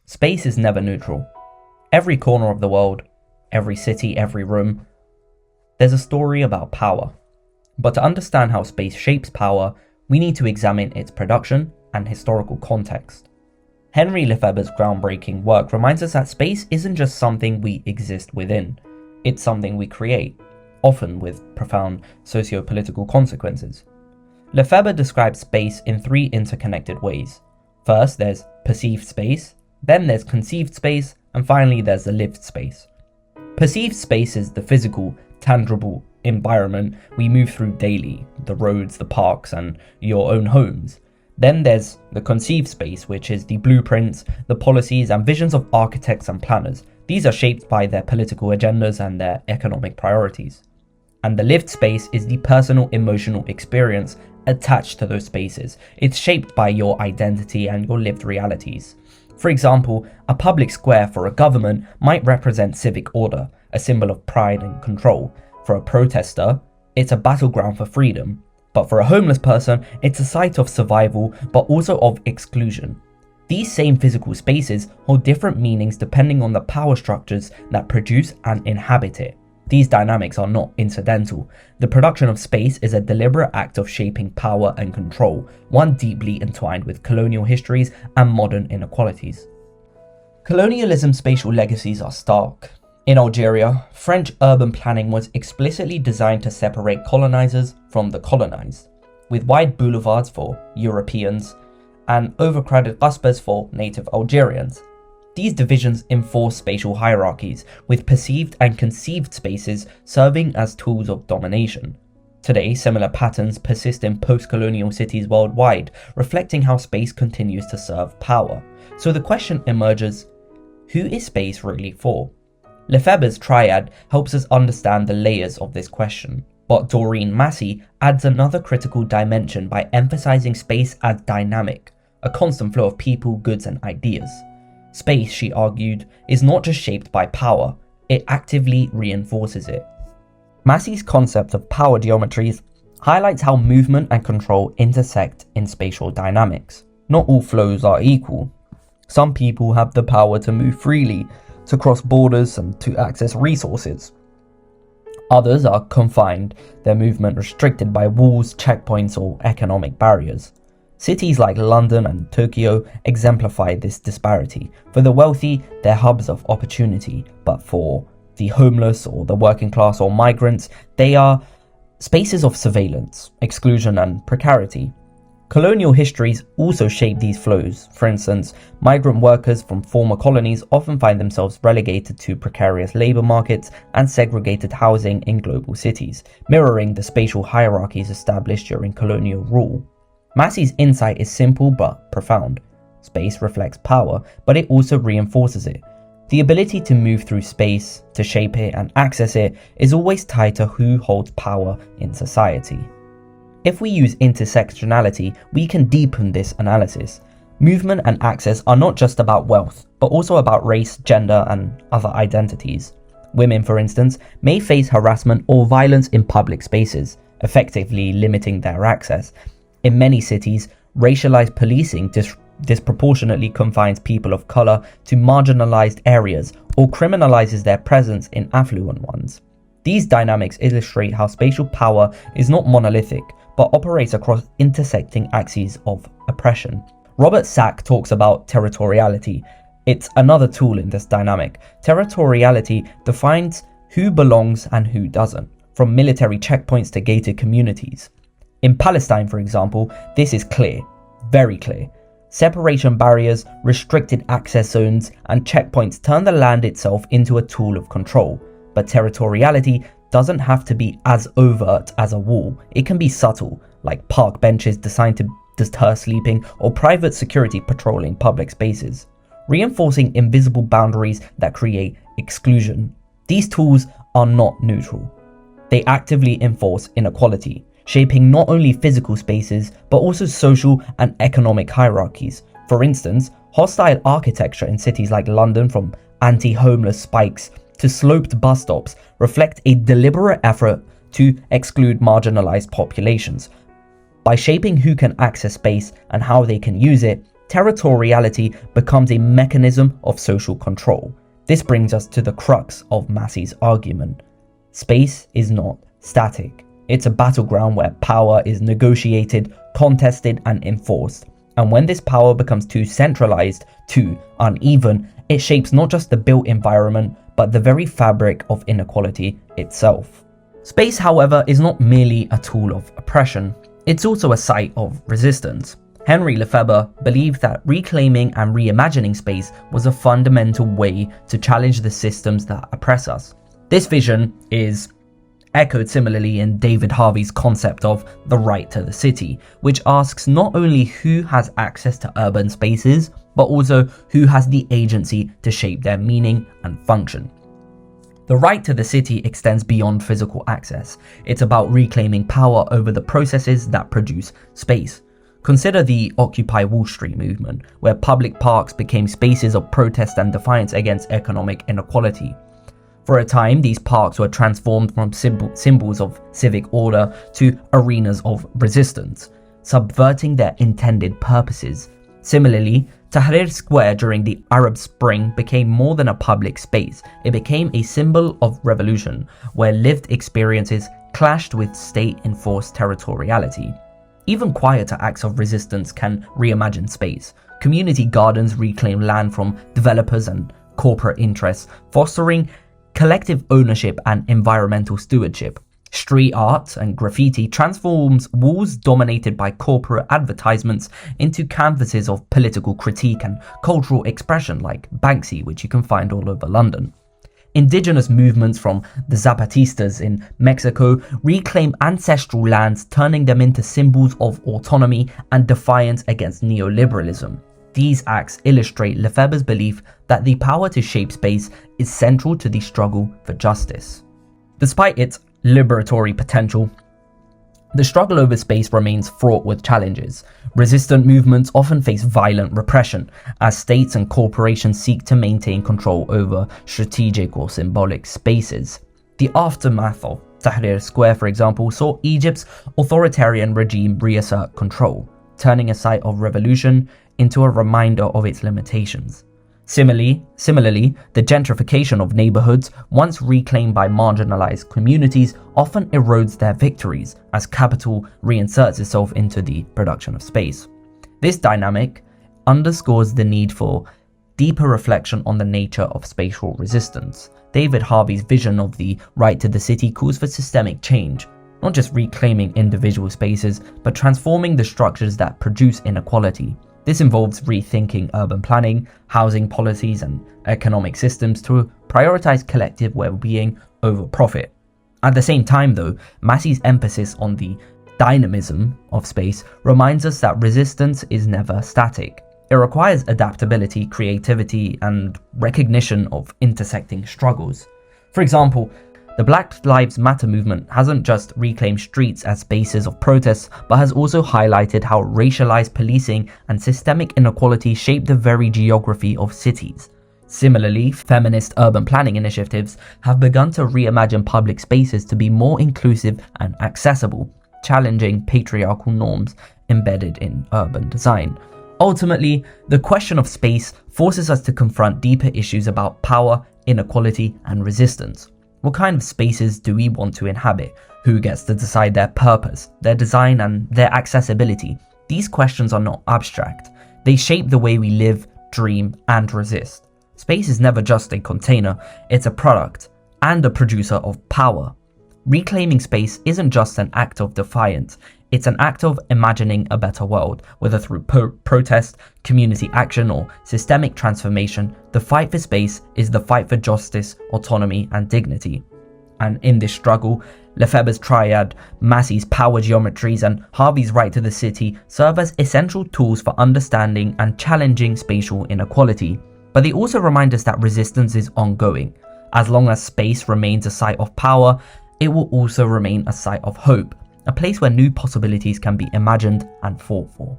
Space is never neutral. Every corner of the world, every city, every room, there's a story about power. But to understand how space shapes power, we need to examine its production and historical context. Henri Lefebvre's groundbreaking work reminds us that space isn't just something we exist within, it's something we create, often with profound socio-political consequences. Lefebvre describes space in three interconnected ways. First, there's perceived space, then there's conceived space, and finally there's the lived space. Perceived space is the physical, tangible environment we move through daily, the roads, the parks, and your own homes. Then there's the conceived space, which is the blueprints, the policies, and visions of architects and planners. These are shaped by their political agendas and their economic priorities. And the lived space is the personal emotional experience attached to those spaces. It's shaped by your identity and your lived realities. For example, a public square for a government might represent civic order, a symbol of pride and control. For a protester, it's a battleground for freedom. But for a homeless person, it's a site of survival, but also of exclusion. These same physical spaces hold different meanings depending on the power structures that produce and inhabit it. These dynamics are not incidental. The production of space is a deliberate act of shaping power and control, one deeply entwined with colonial histories and modern inequalities. Colonialism's spatial legacies are stark. In Algeria, French urban planning was explicitly designed to separate colonizers from the colonized, with wide boulevards for Europeans and overcrowded qasbas for native Algerians. These divisions enforce spatial hierarchies, with perceived and conceived spaces serving as tools of domination. Today, similar patterns persist in post-colonial cities worldwide, reflecting how space continues to serve power. So the question emerges, who is space really for? Lefebvre's triad helps us understand the layers of this question, but Doreen Massey adds another critical dimension by emphasizing space as dynamic, a constant flow of people, goods, and ideas. Space, she argued, is not just shaped by power, it actively reinforces it. Massey's concept of power geometries highlights how movement and control intersect in spatial dynamics. Not all flows are equal. Some people have the power to move freely, to cross borders, and to access resources. Others are confined, their movement restricted by walls, checkpoints, or economic barriers. Cities like London and Tokyo exemplify this disparity. For the wealthy, they're hubs of opportunity, but for the homeless or the working class or migrants, they are spaces of surveillance, exclusion, and precarity. Colonial histories also shape these flows. For instance, migrant workers from former colonies often find themselves relegated to precarious labor markets and segregated housing in global cities, mirroring the spatial hierarchies established during colonial rule. Massey's insight is simple but profound. Space reflects power, but it also reinforces it. The ability to move through space, to shape it and access it, is always tied to who holds power in society. If we use intersectionality, we can deepen this analysis. Movement and access are not just about wealth, but also about race, gender, and other identities. Women, for instance, may face harassment or violence in public spaces, effectively limiting their access. In many cities, racialized policing disproportionately confines people of color to marginalized areas or criminalizes their presence in affluent ones. These dynamics illustrate how spatial power is not monolithic, but operates across intersecting axes of oppression. Robert Sack talks about territoriality. It's another tool in this dynamic. Territoriality defines who belongs and who doesn't, from military checkpoints to gated communities. In Palestine, for example, this is clear, very clear. Separation barriers, restricted access zones, and checkpoints turn the land itself into a tool of control. But territoriality doesn't have to be as overt as a wall. It can be subtle, like park benches designed to deter sleeping or private security patrolling public spaces, reinforcing invisible boundaries that create exclusion. These tools are not neutral. They actively enforce inequality, shaping not only physical spaces, but also social and economic hierarchies. For instance, hostile architecture in cities like London, from anti-homeless spikes to sloped bus stops, reflect a deliberate effort to exclude marginalized populations. By shaping who can access space and how they can use it, territoriality becomes a mechanism of social control. This brings us to the crux of Massey's argument. Space is not static. It's a battleground where power is negotiated, contested, and enforced. And when this power becomes too centralized, too uneven, it shapes not just the built environment, but the very fabric of inequality itself. Space, however, is not merely a tool of oppression. It's also a site of resistance. Henri Lefebvre believed that reclaiming and reimagining space was a fundamental way to challenge the systems that oppress us. This vision is echoed similarly in David Harvey's concept of the right to the city, which asks not only who has access to urban spaces, but also who has the agency to shape their meaning and function. The right to the city extends beyond physical access. It's about reclaiming power over the processes that produce space. Consider the Occupy Wall Street movement, where public parks became spaces of protest and defiance against economic inequality. For a time, these parks were transformed from symbols of civic order to arenas of resistance, subverting their intended purposes. Similarly, Tahrir Square during the Arab Spring became more than a public space. It became a symbol of revolution, where lived experiences clashed with state-enforced territoriality. Even quieter acts of resistance can reimagine space. Community gardens reclaim land from developers and corporate interests, fostering collective ownership and environmental stewardship. Street art and graffiti transforms walls dominated by corporate advertisements into canvases of political critique and cultural expression, like Banksy, which you can find all over London. Indigenous movements from the Zapatistas in Mexico reclaim ancestral lands, turning them into symbols of autonomy and defiance against neoliberalism. These acts illustrate Lefebvre's belief that the power to shape space is central to the struggle for justice. Despite its liberatory potential, the struggle over space remains fraught with challenges. Resistant movements often face violent repression as states and corporations seek to maintain control over strategic or symbolic spaces. The aftermath of Tahrir Square, for example, saw Egypt's authoritarian regime reassert control, turning a site of revolution into a reminder of its limitations. Similarly, the gentrification of neighborhoods, once reclaimed by marginalized communities, often erodes their victories as capital reinserts itself into the production of space. This dynamic underscores the need for deeper reflection on the nature of spatial resistance. David Harvey's vision of the right to the city calls for systemic change, not just reclaiming individual spaces, but transforming the structures that produce inequality. This involves rethinking urban planning, housing policies, and economic systems to prioritize collective well-being over profit. At the same time, though, Massey's emphasis on the dynamism of space reminds us that resistance is never static. It requires adaptability, creativity, and recognition of intersecting struggles. For example, the Black Lives Matter movement hasn't just reclaimed streets as spaces of protest, but has also highlighted how racialized policing and systemic inequality shape the very geography of cities. Similarly, feminist urban planning initiatives have begun to reimagine public spaces to be more inclusive and accessible, challenging patriarchal norms embedded in urban design. Ultimately, the question of space forces us to confront deeper issues about power, inequality, and resistance. What kind of spaces do we want to inhabit? Who gets to decide their purpose, their design, and their accessibility? These questions are not abstract. They shape the way we live, dream, and resist. Space is never just a container, it's a product and a producer of power. Reclaiming space isn't just an act of defiance, it's an act of imagining a better world, whether through protest, community action, or systemic transformation. The fight for space is the fight for justice, autonomy, and dignity. And in this struggle, Lefebvre's triad, Massey's power geometries, and Harvey's right to the city serve as essential tools for understanding and challenging spatial inequality. But they also remind us that resistance is ongoing. As long as space remains a site of power, it will also remain a site of hope, a place where new possibilities can be imagined and fought for.